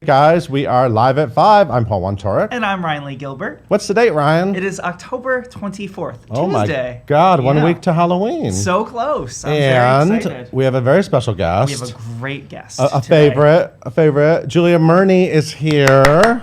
Guys, we are live at 5. I'm Paul Wontorek. And I'm Ryan Lee Gilbert. What's the date, Ryan? It is October 24th, oh Tuesday. My God, 1 week to Halloween. So close. I'm and very excited. We have a very special guest. We have a great guest. A favorite. Julia Murney is here.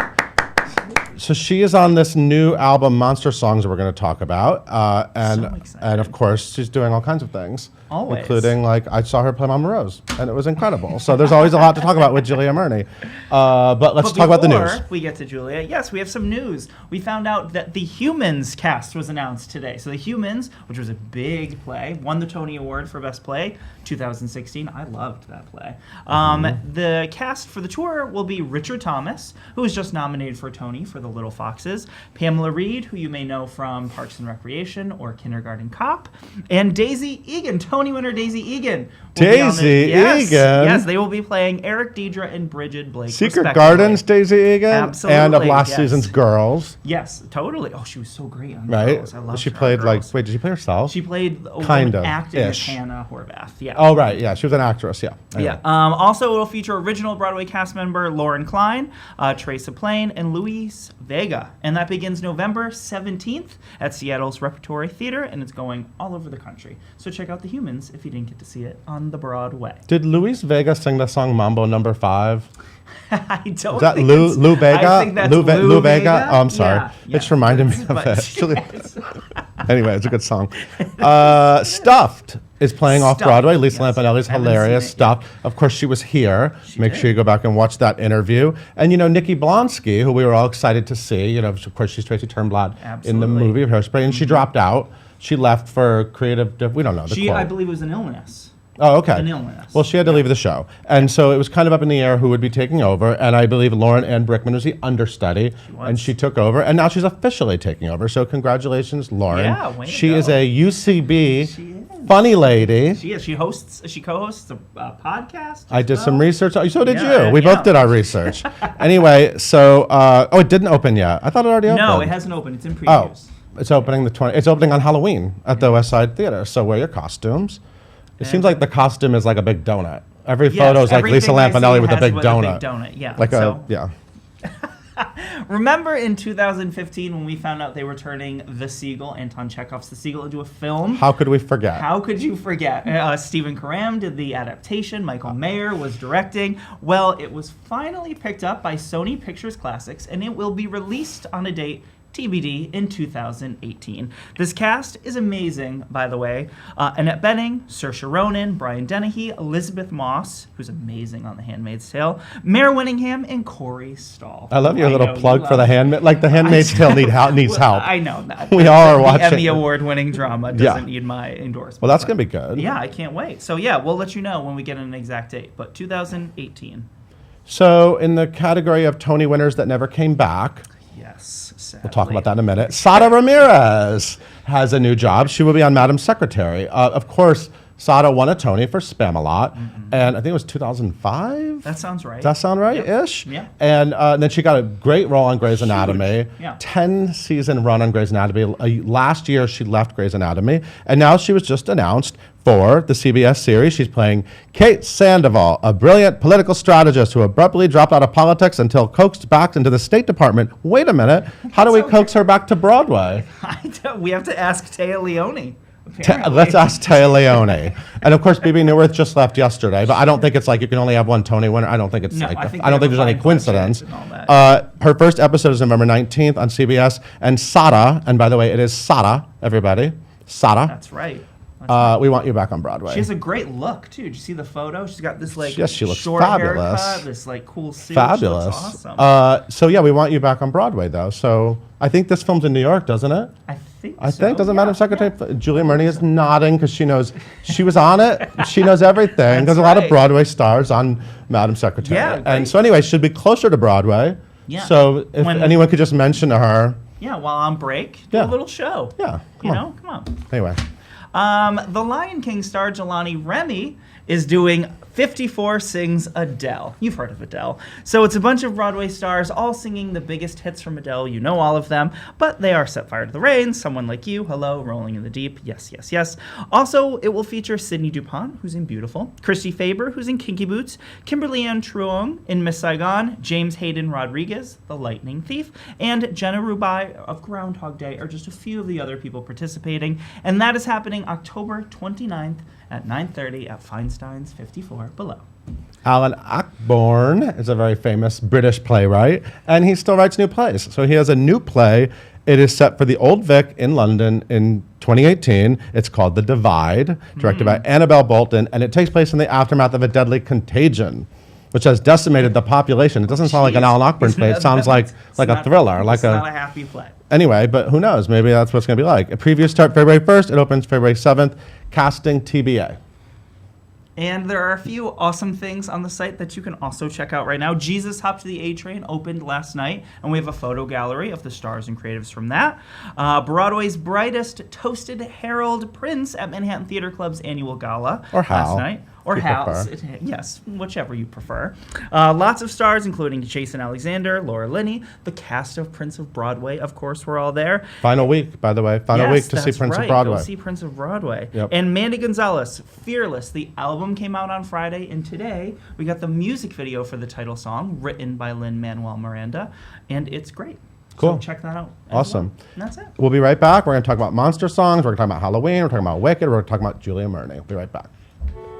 So she is on this new album, Monster Songs, that we're going to talk about. And of course, she's doing all kinds of things. Always. Including, I saw her play Mama Rose, and it was incredible. So there's always a lot to talk about with Julia Murney. But let's talk about the news. Before we get to Julia, yes, we have some news. We found out that The Humans cast was announced today. So The Humans, which was a big play, won the Tony Award for Best Play, 2016. I loved that play. The cast for the tour will be Richard Thomas, who was just nominated for a Tony for The Little Foxes, Pamela Reed, who you may know from Parks and Recreation or Kindergarten Cop, and Daisy Egan, Tony winner Daisy Egan. Egan? Yes, they will be playing Eric, Deidre, and Bridget Blake. Secret Gardens, Daisy Egan? Absolutely. And of last season's Girls. Yes, totally. Oh, she was so great on right? Girls. I loved she her played Girls. Wait, did she play herself? She played a kind woman of acting as ish. Hannah Horvath. Yeah. Oh, right. Yeah, she was an actress. Yeah. Anyway. Yeah. Also, it will feature original Broadway cast member Lauren Klein, Teresa Plain, and Luis Vega. And that begins November 17th at Seattle's Repertory Theater, and it's going all over the country. So check out The Humans if you didn't get to see it on the Broadway. Did Luis Vega sing the song Mambo No. 5? I don't Is that think Lou Vega? I think that's Lou Vega? Oh, I'm sorry. Yeah, It just reminded me of it. Anyway, it's a good song. Stuffed is playing off Broadway. Lisa Lampanelli's hilarious. Stuffed. Of course, she was here. Make sure you go back and watch that interview. And, Nikki Blonsky, who we were all excited to see, of course, she's Tracy Turnblad in the movie of Hairspray, and she dropped out. She left for creative, we don't know. I believe it was an illness. Oh, okay. An illness. Well, she had to leave the show. And so it was kind of up in the air who would be taking over. And I believe Lauren Ann Brickman was the understudy. And she took over. And now she's officially taking over. So congratulations, Lauren. Yeah, way to She go. is a UCB funny lady. She is. She co-hosts a podcast. I did some research. So did Yeah, you. We both did our research. Anyway, so, it didn't open yet. I thought it already opened. No, it hasn't opened. It's in previews. It's opening It's opening on Halloween at the West Side Theater. So wear your costumes. It seems like the costume is like a big donut. Every photo is like Lisa Lampanelli with a big donut. Yeah. Remember in 2015 when we found out they were turning The Seagull, Anton Chekhov's The Seagull, into a film? How could we forget? How could you forget? Stephen Karam did the adaptation. Michael Mayer was directing. Well, it was finally picked up by Sony Pictures Classics, and it will be released on a date TBD in 2018. This cast is amazing, by the way. Annette Bening, Saoirse Ronan, Brian Dennehy, Elizabeth Moss, who's amazing on The Handmaid's Tale, Mare Winningham, and Corey Stahl. I love your little plug for The Handmaid. Like The Handmaid's Tale needs help. I know that. We all are watching. The Emmy Award-winning drama doesn't need my endorsement. Well, that's going to be good. Yeah, I can't wait. So yeah, we'll let you know when we get an exact date, but 2018. So in the category of Tony winners that never came back, sadly. We'll talk about that in a minute. Sada Ramirez has a new job. She will be on Madam Secretary. Of course, Sada won a Tony for Spam-A-Lot, and I think it was 2005? That sounds right. Does that sound right? Ish? Yeah. And then she got a great role on Grey's Anatomy. Yeah. 10-season run on Grey's Anatomy. Last year, she left Grey's Anatomy, and now she was just announced for the CBS series. She's playing Kate Sandoval, a brilliant political strategist who abruptly dropped out of politics until coaxed back into the State Department. Wait a minute. How do we coax her back to Broadway? We have to ask Téa Leoni. Let's ask Téa Leoni. And of course, Bebe Neuwirth just left yesterday, but I don't think it's like you can only have one Tony winner. I don't think it's I don't think there's any coincidence. Her first episode is November 19th on CBS, and Sada, and by the way, it is Sada, everybody. Sada. That's right. We want you back on Broadway. She has a great look too. Did you see the photo? She's got this she looks short fabulous. haircut, this cool suit. Fabulous. She looks awesome. So yeah, we want you back on Broadway though. So I think this film's in New York, doesn't it? I think doesn't Madam Secretary Julia Murney is nodding because she knows she was on it. She knows everything because a lot of Broadway stars on Madam Secretary. Yeah, and so anyway, she'll be closer to Broadway. Yeah. So if anyone could just mention to her. Yeah, while on break, do a little show. Yeah. Come on. Anyway. The Lion King star Jelani Remy is doing 54 sings Adele. You've heard of Adele. So it's a bunch of Broadway stars all singing the biggest hits from Adele. You know all of them, but they are Set Fire to the Rain, Someone Like You, Hello, Rolling in the Deep, Yes, Yes, Yes. Also, it will feature Sydney Dupont, who's in Beautiful, Christy Faber, who's in Kinky Boots, Kimberly Ann Truong in Miss Saigon, James Hayden Rodriguez, The Lightning Thief, and Jenna Rubai of Groundhog Day are just a few of the other people participating, and that is happening October 29th at 9:30 at Feinstein's 54 Below. Alan Ayckbourn is a very famous British playwright, and he still writes new plays. So he has a new play. It is set for the Old Vic in London in 2018. It's called The Divide, directed by Annabelle Bolton, and it takes place in the aftermath of a deadly contagion, which has decimated the population. It doesn't sound like an Alan Ayckbourn play. It sounds like a thriller. It's not a happy play. Anyway, but who knows? Maybe that's what it's going to be like. A previews start February 1st. It opens February 7th. Casting TBA. And there are a few awesome things on the site that you can also check out right now. Jesus Hopped the A Train opened last night, and we have a photo gallery of the stars and creatives from that. Broadway's Brightest toasted Harold Prince at Manhattan Theater Club's annual gala last night. Or Hal's. Yes, whichever you prefer. Lots of stars, including Jason Alexander, Laura Linney, the cast of Prince of Broadway, of course, were all there. Final week, by the way. Final week to see Prince of Broadway. Go see Prince of Broadway. Yep. And Mandy Gonzalez, Fearless. The album came out on Friday, and today we got the music video for the title song, written by Lin-Manuel Miranda, and it's great. Cool. So check that out. Awesome. Well. And that's it. We'll be right back. We're going to talk about monster songs. We're going to talk about Halloween. We're talking about Wicked. We're going to talk about Julia Murney. We'll be right back.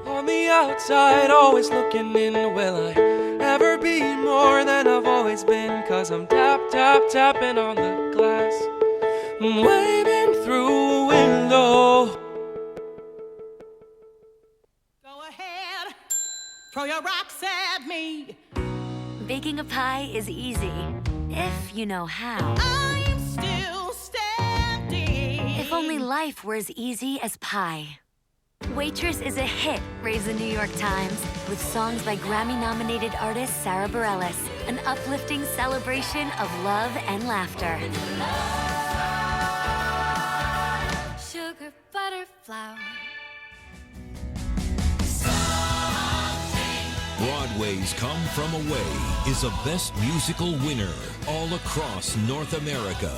On the outside, always looking in, will I ever be more than I've always been? 'Cause I'm tapping on the glass, I'm waving through a window. Go ahead, throw your rocks at me. Baking a pie is easy, if you know how. I'm still standing. If only life were as easy as pie. Waitress is a hit, raves the New York Times, with songs by Grammy-nominated artist Sarah Bareilles, an uplifting celebration of love and laughter. Sugar, butter, flour. Broadway's Come From Away is a Best Musical winner all across North America.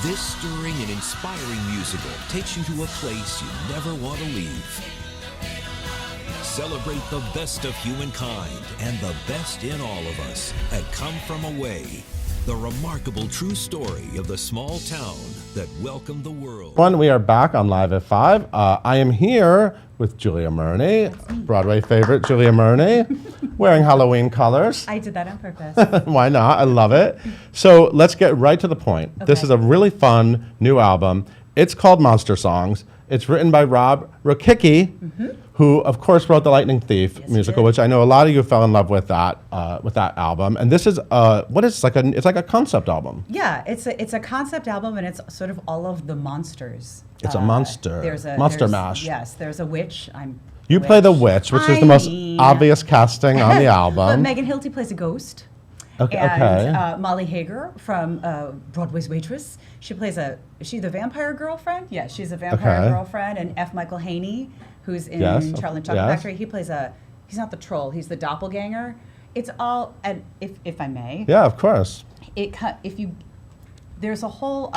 This stirring and inspiring musical takes you to a place you never want to leave. Celebrate the best of humankind and the best in all of us at Come From Away, the remarkable true story of the small town that welcomed the world. We are back on Live at 5. I am here with Julia Murney, Broadway favorite Julia Murney, wearing Halloween colors. I did that on purpose. Why not? I love it. So let's get right to the point. Okay. This is a really fun new album. It's called Monster Songs. It's written by Rob Rokicki, who, of course, wrote the Lightning Thief musical, which I know a lot of you fell in love with that album. And this is it's like a concept album. Yeah, it's a concept album, and it's sort of all of the monsters. It's a monster. There's Monster mash. Yes, there's a witch. You play the witch, which is the most obvious casting on the album. But Megan Hilty plays a ghost. Okay. And Molly Hager from Broadway's Waitress. Is she the vampire girlfriend? Yeah, she's a vampire girlfriend. And F. Michael Haney, who's in Charlie and Chocolate Factory, he's not the troll, he's the doppelganger. It's all, and if I may. Yeah, of course. There's a whole,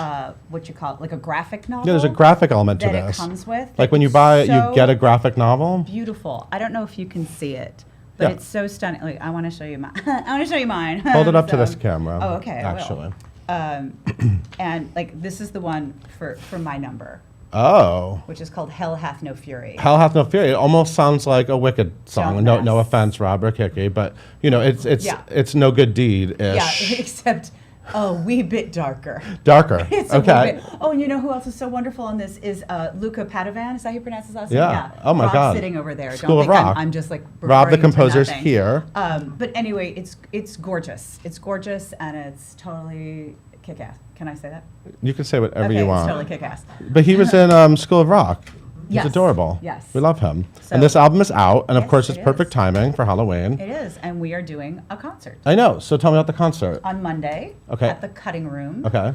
what you call it, like a graphic novel. Yeah, there's a graphic element to that this. It comes with. Like when you buy it, you get a graphic novel. Beautiful. I don't know if you can see it. But it's so stunning. Like, I want to show you mine. Hold it up to this camera. Oh, okay. Actually. And like this is the one for my number. Oh. Which is called Hell Hath No Fury. Hell Hath No Fury. It almost sounds like a Wicked song. No offense, Rob Rokicki, but it's no good deed-ish. Yeah, except a wee bit darker. Darker. It's a wee bit. Oh, and you know who else is so wonderful on this is Luca Padovan. Is that how you pronounce his last name? Yeah. Oh my Rob's God. Sitting over there. School of Rock. I'm just like Rob the composer's here. But anyway, it's gorgeous. It's gorgeous and it's totally kick-ass. Can I say that? You can say whatever you want. It's totally kick-ass. But he was in School of Rock. He's adorable. Yes. We love him. So, and this album is out, and of course it's it perfect is. timing for Halloween. It is, and we are doing a concert. I know. So tell me about the concert. On Monday Okay. at the Cutting Room. Okay.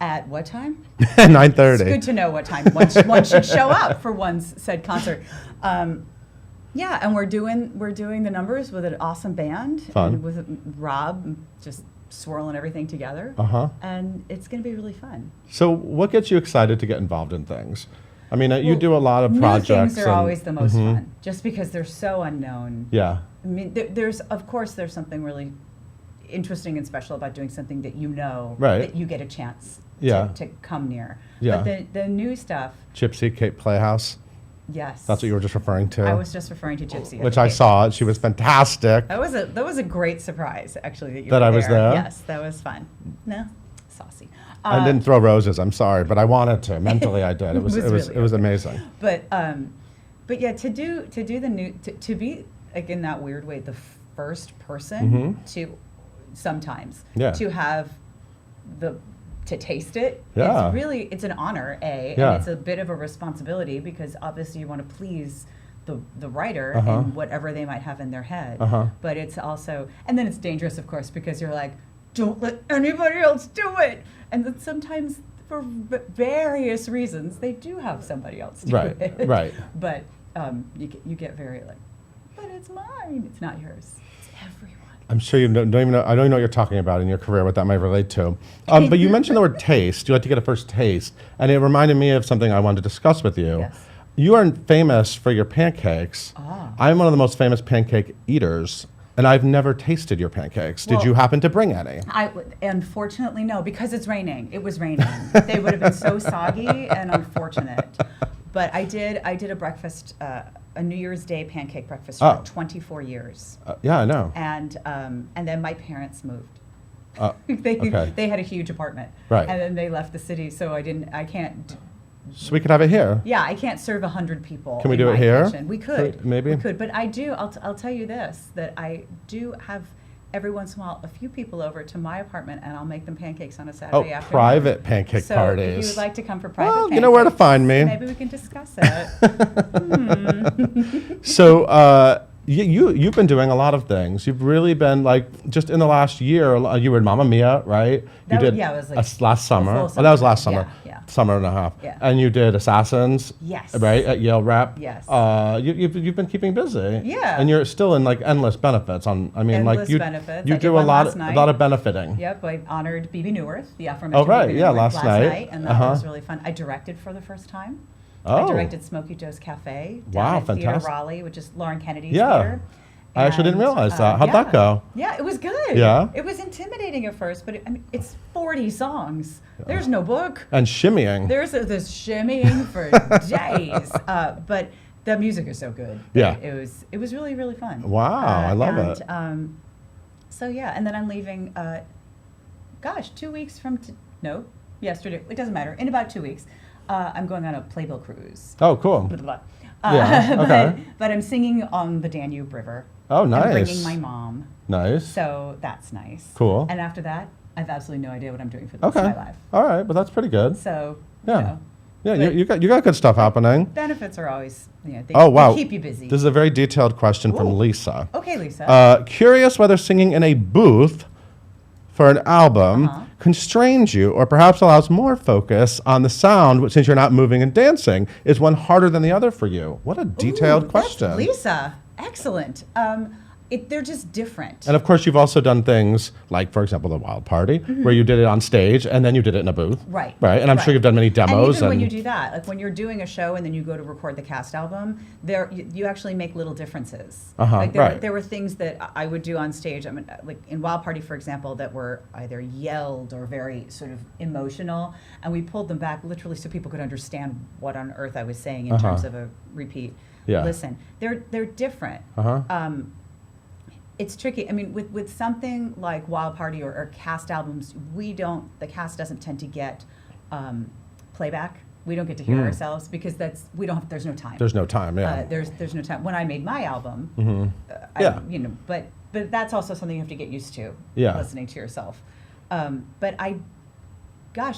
At what time? 9:30. It's good to know what time one should show up for one's said concert. Yeah, and we're doing the numbers with an awesome band. Fun. And with Rob just swirling everything together. And it's going to be really fun. So what gets you excited to get involved in things? I mean, you do a lot of projects. New things are always the most fun, just because they're so unknown. Yeah. I mean, there's something really interesting and special about doing something that that you get a chance to come near. Yeah. But the new stuff. Gypsy Cape Playhouse. Yes. That's what you were just referring to. I was just referring to Gypsy. Which I saw. She was fantastic. That was a great surprise, actually. That I was there? Yes, that was fun. No, saucy. I didn't throw roses. I'm sorry, but I wanted to. Mentally, I did. It was amazing. But yeah, to do the new to be like in that weird way the first person to sometimes to have to taste it. Yeah. It's an honor, and it's a bit of a responsibility because obviously you want to please the writer and whatever they might have in their head. But it's also, and then it's dangerous, of course, because you're like, don't let anybody else do it. And then sometimes for various reasons, they do have somebody else do it. Right. But you get very like, but it's mine. It's not yours. It's everyone. I'm sure you don't even know. I don't even know what you're talking about in your career, what that might relate to. But you mentioned the word taste. You like to get a first taste. And it reminded me of something I wanted to discuss with you. Yes. You are famous for your pancakes. I'm one of the most famous pancake eaters, and I've never tasted your pancakes. Did you happen to bring any? Unfortunately, no, because it's raining. It was raining. They would have been so soggy and unfortunate. But I did a breakfast, a New Year's Day pancake breakfast for 24 years. Yeah, I know. And then my parents moved. Okay. They had a huge apartment. Right. And then they left the city, so I can't. So we could have it here. Yeah, I can't serve 100 people. Can we in do it my here? kitchen. We could. Maybe. We could, but I do. I'll tell you this: that I do have every once in a while a few people over to my apartment, and I'll make them pancakes on a Saturday afternoon. Private pancake so parties. if you would like to come for private pancakes, you know where to find me. Maybe we can discuss it. So you've been doing a lot of things. You've really been like just in the last year. You were in Mamma Mia, right? It was like last summer. full Oh, that was summer. last summer. Yeah. Summer and a half. Yeah. And you did Assassins. Yes. Right at Yale Rep. Yes. You've been keeping busy. Yeah. And you're still in like endless benefits. Endless benefits. You I do did a one lot last night. of benefiting. Yep, I honored BB Newirth, the aforementioned. Oh, right. BB Yeah, Newirth last night. And that was really fun. I directed for the first time. Oh. I directed Smokey Joe's Cafe down Wow, at Theater fantastic. Raleigh, which is Lauren Kennedy's Yeah. theater. I actually didn't realize that. How'd yeah. that go? Yeah, it was good. Yeah? It was intimidating at first, but it's 40 songs. There's no book. And shimmying. There's this shimmying for days. But the music is so good. Yeah. It was really, really fun. Wow, I love it. So yeah, and then I'm leaving, 2 weeks from, yesterday, it doesn't matter, in about 2 weeks, I'm going on a Playbill cruise. Oh, cool. Blah, blah, blah. Yeah, okay. But I'm singing on the Danube River. Oh, nice. I'm bringing my mom. Nice. So that's nice. Cool. And after that, I have absolutely no idea what I'm doing for the rest of my life. All right, but that's pretty good. So, Yeah. Yeah, you got good stuff happening. Benefits are always, they keep you busy. This is a very detailed question from Lisa. Okay, Lisa. Curious whether singing in a booth for an album constrains you or perhaps allows more focus on the sound since you're not moving and dancing. Is one harder than the other for you? What a detailed question. Lisa, excellent. They're just different. And of course, you've also done things like, for example, the Wild Party, where you did it on stage and then you did it in a booth. Right. Right. And I'm sure you've done many demos. And even when you do that, like when you're doing a show and then you go to record the cast album, you actually make little differences. Like there were things that I would do on stage. I mean, like in Wild Party, for example, that were either yelled or very sort of emotional, and we pulled them back literally so people could understand what on earth I was saying in terms of a repeat. Yeah. Listen, they're different. It's tricky. I mean, with something like Wild Party or cast albums, the cast doesn't tend to get playback. We don't get to hear ourselves because there's no time. There's no time, yeah. There's no time. When I made my album, but that's also something you have to get used to, listening to yourself. But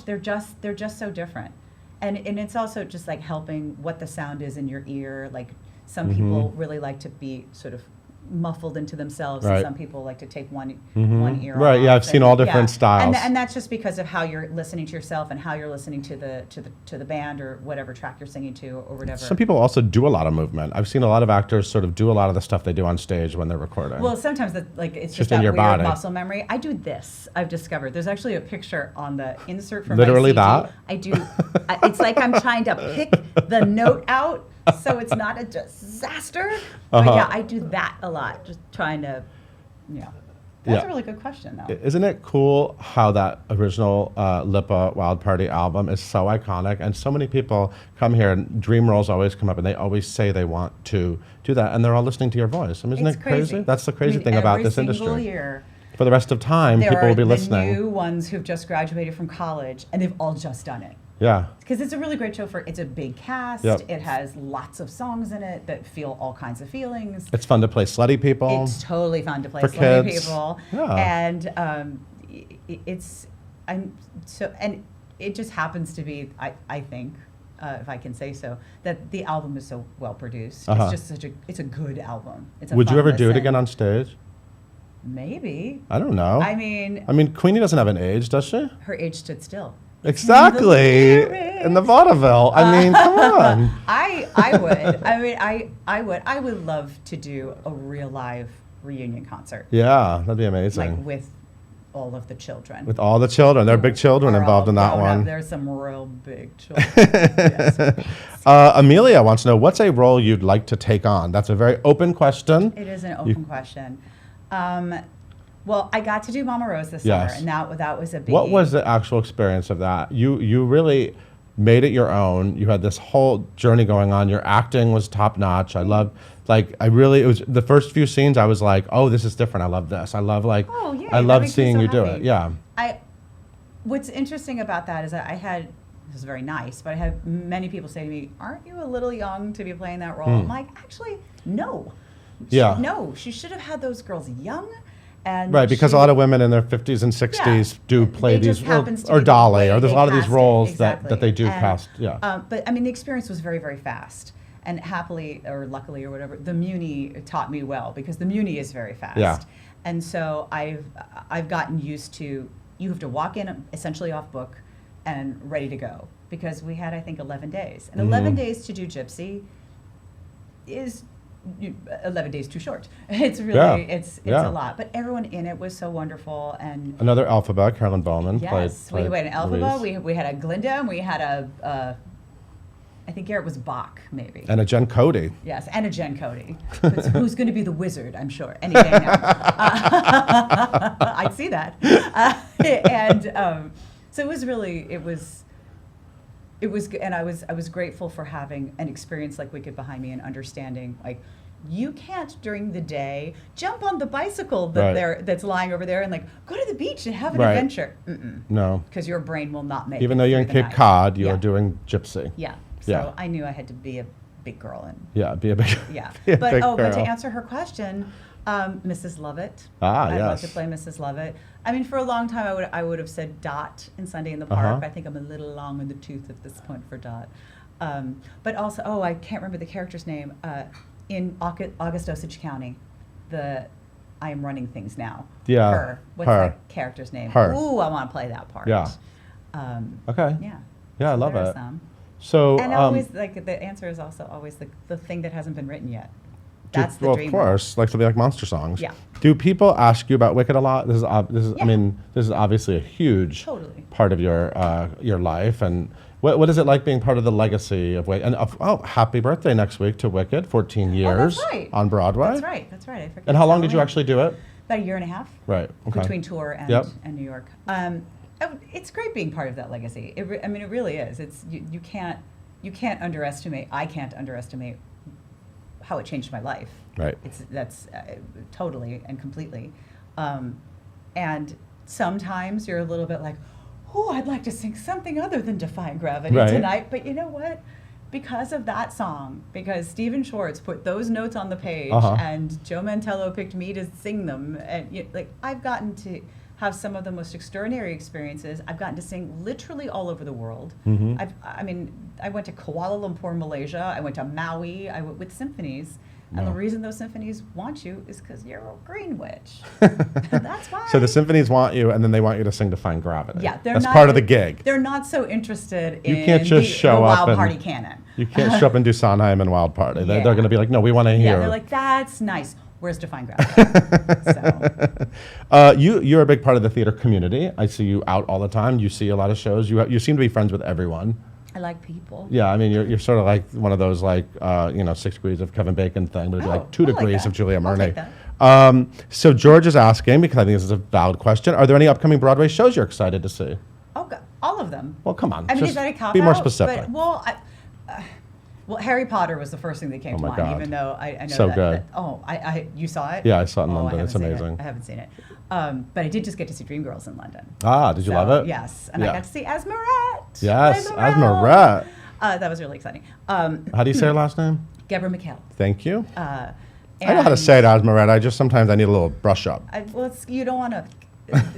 they're just so different. And it's also just like helping what the sound is in your ear. Like some people really like to be sort of muffled into themselves. Right. And some people like to take one ear off. Right, yeah, I've seen all different styles. And that's just because of how you're listening to yourself and how you're listening to the band or whatever track you're singing to or whatever. Some people also do a lot of movement. I've seen a lot of actors sort of do a lot of the stuff they do on stage when they're recording. Well, sometimes it's just in that your weird body. muscle memory. I do this. I've discovered. There's actually a picture on the insert from Literally my CD. that? I do. It's like I'm trying to pick the note out so it's not a disaster. But yeah, I do that a lot. Just trying to, That's a really good question, though. Isn't it cool how that original Lipa Wild Party album is so iconic, and so many people come here and dream roles always come up and they always say they want to do that, and they're all listening to your voice. I mean, isn't It's it crazy? That's the crazy thing about this industry. Every single year, For the rest of time, people will be listening. There are the new ones who've just graduated from college, and they've all just done it. Yeah. Because it's a really great show it's a big cast. Yep. It has lots of songs in it that feel all kinds of feelings. It's fun to play slutty people. It's totally fun to play For slutty kids. people. Yeah. And and it just happens to be, I think, if I can say so, that the album is so well produced. Uh-huh. It's just it's a good album. It's a Would you fun ever do it listen. again on stage? Maybe. I don't know. I mean, Queenie doesn't have an age, does she? her age stood still. Exactly. In the vaudeville. I mean, come on. I would. I mean, I would. I would love to do a real live reunion concert. Yeah, that'd be amazing. Like with all of the children. With all the children. There are big children They're involved all in that grown up. one. There's some real big children. Yes. Amelia wants to know, what's a role you'd like to take on? That's a very open question. It is an open question. Well, I got to do Mama Rose this Yes. summer, and that was a big. What was the actual experience of that? You really made it your own. You had this whole journey going on. Your acting was top notch. I loved, it was the first few scenes. I was like, oh, this is different. I love this. I love Oh, yeah, I that loved makes me seeing so you do happy. it. Yeah. What's interesting about that is that this is very nice, but I had many people say to me, aren't you a little young to be playing that role? I'm like, actually, no. Yeah. No, she should have had those girls young. And Right, because she- a lot of women in their 50s and 60s do play They just these, happens to or be the Dolly, way or there's a they lot of these cast it. roles Exactly. that they do And, cast. Yeah. But I mean, the experience was very, very fast. And happily, or luckily, or whatever, the Muni taught me well, because the Muni is very fast. Yeah. And so I've gotten used to, you have to walk in essentially off book and ready to go. Because we had, I think, 11 days. And 11 days to do Gypsy is 11 days too short. It's really, it's Yeah. a lot. But everyone in it was so wonderful. And Another Alphabet, Carolyn Bowman yes, played we had an Alphaba, Louise. we had a Glinda, and we had I think Garrett was Bach, maybe. And a Jen Cody. Yes, and a Jen Cody, who's going to be the wizard, I'm sure, any day now. I'd see that. So it was really, it was, and I was grateful for having an experience like Wicked behind me and understanding, like, you can't during the day jump on the bicycle that's lying over there and like go to the beach and have an adventure. No. Because your brain will not make Even it though you're in through the Cape night. Cod, you Yeah. are doing Gypsy. Yeah. So Yeah. I knew I had to be a big girl and Yeah, be a big yeah. be a But big but to girl. answer her question, Mrs. Lovett. Ah, I'd love to yes. play Mrs. Lovett. I mean, for a long time, I would have said Dot in Sunday in the Park. Uh-huh. I think I'm a little long in the tooth at this point for Dot. But also, I can't remember the character's name. In August Osage County, I am running things now. Yeah, Her. What's her. that character's name? Her. Ooh, I want to play that part. Yeah. Okay. Yeah. Yeah, I So love there are it. some. So, And always, like, the answer is also always the thing that hasn't been written yet. That's the well, dream. of course, like something like Monster Songs. Yeah. Do people ask you about Wicked a lot? This is I Yeah. mean, this is obviously a huge Totally. part of your life. And what is it like being part of the legacy of Wicked? And happy birthday next week to Wicked, 14 years that's right. on Broadway. That's right. I forget And how long to did you tell actually do it? About a year and a half. Right. Okay. Between tour and, Yep. and New York. It's great being part of that legacy. It really is. It's you can't underestimate. I can't underestimate how it changed my life. Right. That's totally and completely. And sometimes you're a little bit like, oh, I'd like to sing something other than Defying Gravity Right. tonight. But you know what? Because of that song, because Stephen Schwartz put those notes on the page, Uh-huh. and Joe Mantello picked me to sing them, and I've gotten to have some of the most extraordinary experiences. I've gotten to sing literally all over the world. Mm-hmm. I went to Kuala Lumpur, Malaysia. I went to Maui. I went with symphonies. And the reason those symphonies want you is because you're a green witch. That's why. So the symphonies want you, and then they want you to sing Define Gravity. Yeah, that's part of the gig. They're not so interested You in can't just show the up Wild and- Party canon. You can't show up and do Sondheim and Wild Party. They're Yeah. going to be like, no, we want to hear. Yeah, they're like, that's nice. Where's Define Gravity? You're a big part of the theater community. I see you out all the time. You see a lot of shows. You seem to be friends with everyone. I like people. Yeah, I mean, you're sort of like one of those 6 degrees of Kevin Bacon thing, but it'd be like 2 I like degrees that. of Julia I'll Murney. take that. So George is asking, because I think this is a valid question, are there any upcoming Broadway shows you're excited to see? Oh, God, all of them. Well, come on. I mean, just is that a cop be more out? specific. But, well, Harry Potter was the first thing that came to my mind, God. even though I know So that. good. You saw it? Yeah, I saw it in Oh, London. It's haven't seen it. amazing. I haven't seen it. But I did just get to see Dreamgirls in London. Ah, did you love it? Yes, and Yeah. I got to see Asmarette. Yes, play Asmarette. That was really exciting. How do you say her last name? Gabra McHale. Thank you. I know how to say it, Asmarette. Sometimes I need a little brush up. You don't want to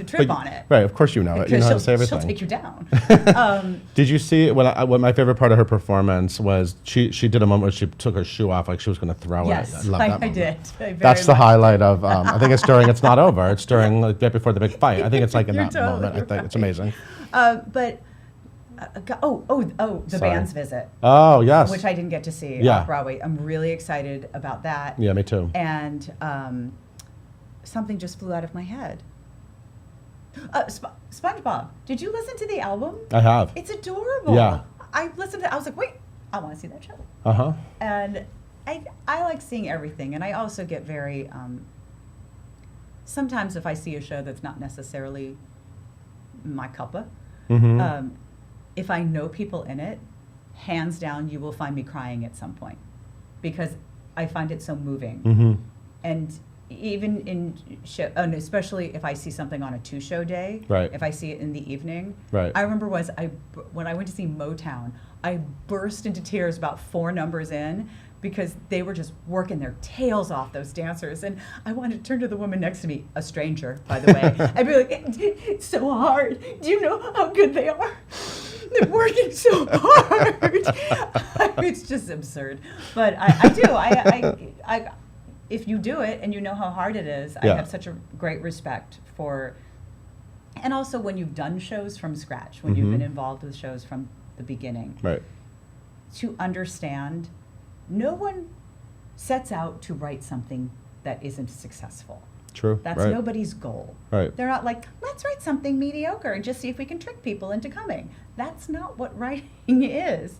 trip on it. Right, of course you know it. You know how to say everything. She'll take you down. Did you see what my favorite part of her performance was? She did a moment where she took her shoe off like she was going to throw Yes, it. I love that moment. did. I very That's the much highlight of. I think it's during. It's not over. It's during right before the big fight. I think it's like in You're that totally moment. I think it's right. amazing. The Sorry. band's visit, Oh yes. which I didn't get to see Yeah. off Broadway. I'm really excited about that. Yeah, me too. And something just flew out of my head. SpongeBob. Did you listen to the album? I have. It's adorable. Yeah. I listened to. I was like, wait, I want to see that show. Uh-huh. And I like seeing everything, and I also get very. Sometimes if I see a show that's not necessarily my cuppa, if I know people in it, hands down, you will find me crying at some point, because I find it so moving. And even in show, and especially if I see something on a 2-show day, Right. if I see it in the evening, Right. I remember when I went to see Motown, I burst into tears about 4 numbers in, because they were just working their tails off, those dancers. And I wanted to turn to the woman next to me, a stranger, by the way. I'd be like, it's so hard. Do you know how good they are? They're working so hard. It's just absurd. But I do. If you do it and you know how hard it is, I Yeah. have such a great respect for. And also when you've done shows from scratch, when you've been involved with shows from the beginning, Right. to understand no one sets out to write something that isn't successful. True. That's right. nobody's goal. Right. They're not like, let's write something mediocre and just see if we can trick people into coming. That's not what writing is.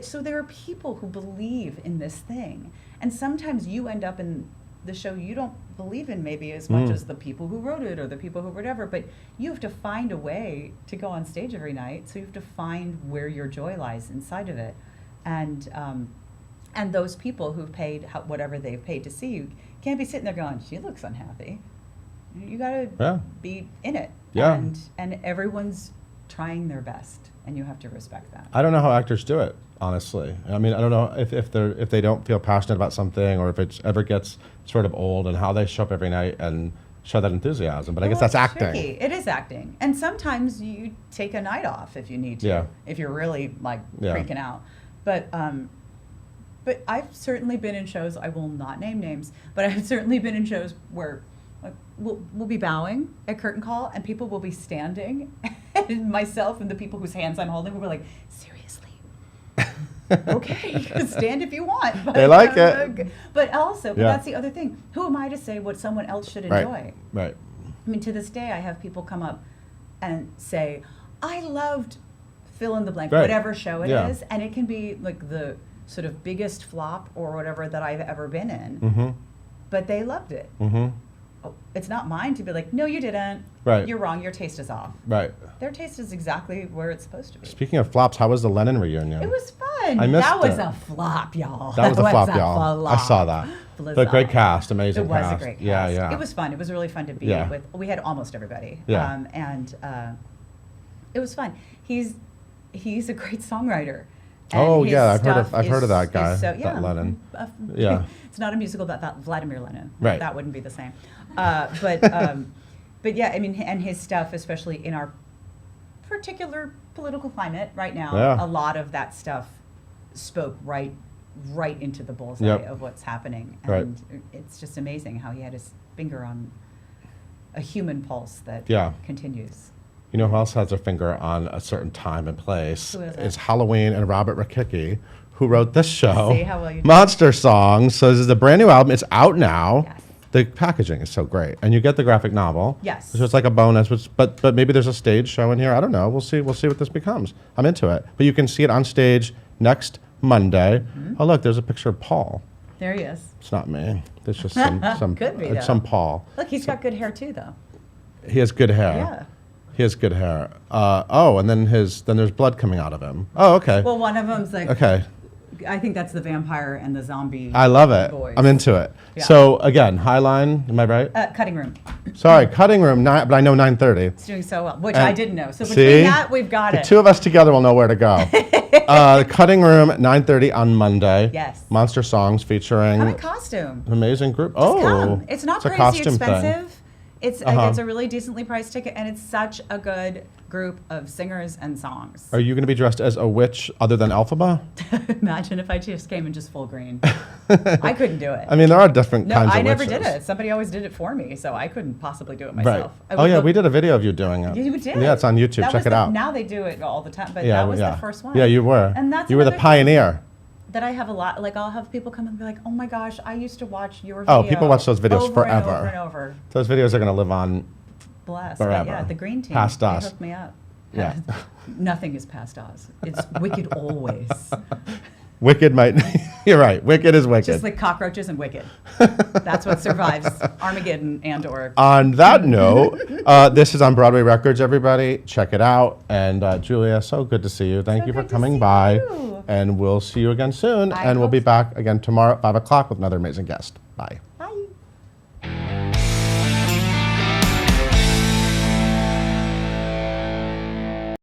So there are people who believe in this thing. And sometimes you end up in the show you don't believe in maybe as much as the people who wrote it or the people who whatever, but you have to find a way to go on stage every night. So you have to find where your joy lies inside of it. And those people who've paid whatever they've paid to see you can't be sitting there going, she looks unhappy. You got to be in it. Yeah. And everyone's trying their best, and you have to respect that. I don't know how actors do it, honestly. I mean, I don't know if they don't feel passionate about something, or if it ever gets sort of old, and how they show up every night and show that enthusiasm. But I guess that's it's acting. tricky. It is acting. And sometimes you take a night off if you need to, Yeah. if you're really Yeah. freaking out. But I've certainly been in shows, I will not name names, but I've certainly been in shows where we'll be bowing at curtain call and people will be standing, and myself and the people whose hands I'm holding will be like, seriously? Okay, stand if you want. But, They like it. But also, Yeah. that's the other thing. Who am I to say what someone else should enjoy? Right. I mean, to this day, I have people come up and say, I loved fill in the blank, Right. whatever show it Yeah. is. And it can be like the sort of biggest flop or whatever that I've ever been in. But they loved it. Oh, it's not mine to be like, no, you didn't. Right. You're wrong. Your taste is off. Right. Their taste is exactly where it's supposed to be. Speaking of flops, how was the Lennon reunion? It was fun. I missed that was it. a flop, y'all. That was a flop, y'all. I saw that. But great cast, amazing It was cast. a great cast. Yeah, yeah. It was fun. It was really fun to be Yeah. with. We had almost everybody. Yeah. It was fun. He's a great songwriter. Oh, his yeah, stuff I've heard of that is guy, yeah, that Lennon. Yeah. It's not a musical about that Vladimir Lenin. Right. That wouldn't be the same. But yeah, I mean, and his stuff, especially in our particular political climate right now, Yeah. a lot of that stuff spoke right right into the bullseye Yep. of what's happening. Right. And it's just amazing how he had his finger on a human pulse that Yeah. continues. You know who else has their finger on a certain time and place? Who is it? It's Halloween and Robert Rakicki, who wrote this show, See how well you do. Monster Songs. So this is a brand new album. It's out now. Yes. The packaging is so great, and you get the graphic novel. Yes. So it's like a bonus, but maybe there's a stage show in here. I don't know. We'll see. We'll see what this becomes. I'm into it. But you can see it on stage next Monday. Mm-hmm. Oh, look, there's a picture of Paul. There he is. It's not me. It's just some Could be, it's though. some Paul. Look, he's got good hair too, though. He has good hair. Yeah. He has good hair. And then there's blood coming out of him. Oh, okay. Well, one of them's like, Okay. I think that's the vampire and the zombie. I love it. boys. I'm into it. Yeah. So again, Highline, am I right? Cutting room. Sorry, Cutting Room, but I know 9:30. It's doing so well, which And- I didn't know. So between See? that, we've got The it. two of us together will know where to go. The Cutting Room, 9:30 on Monday. Yes. Monster Songs featuring Come in costume. an amazing group. Just come. It's not a crazy costume expensive. thing. It's it's a really decently priced ticket, and it's such a good group of singers and songs. Are you going to be dressed as a witch other than Elphaba? Imagine if I just came in just full green. I couldn't do it. I mean, there are different No, kinds of I never witches. did it. Somebody always did it for me, so I couldn't possibly do it Right. myself. I Oh would yeah, look- we did a video of you doing it. You did. Yeah, it's on YouTube. That Check was it out. Now they do it all the time, but Yeah, that was yeah. the first one. Yeah, you were. And that's you were the another thing pioneer. that I have a lot. Like I'll have people come and be like, "Oh my gosh, I used to watch your video." Oh, people watch those videos over forever. and over and over. Those videos are going to live on. Bless. Forever. Yeah, the green team. Past they us. hooked me up. Yeah. Nothing is past us. It's wicked always. Wicked might. You're right. Wicked is wicked. Just like cockroaches and wicked. That's what survives Armageddon and or. On that note, this is on Broadway Records, everybody. Check it out. And Julia, so good to see you. Thank So you for good to coming see by. you. And we'll see you again soon. I and we'll hope be so. back again tomorrow at 5 o'clock with another amazing guest. Bye.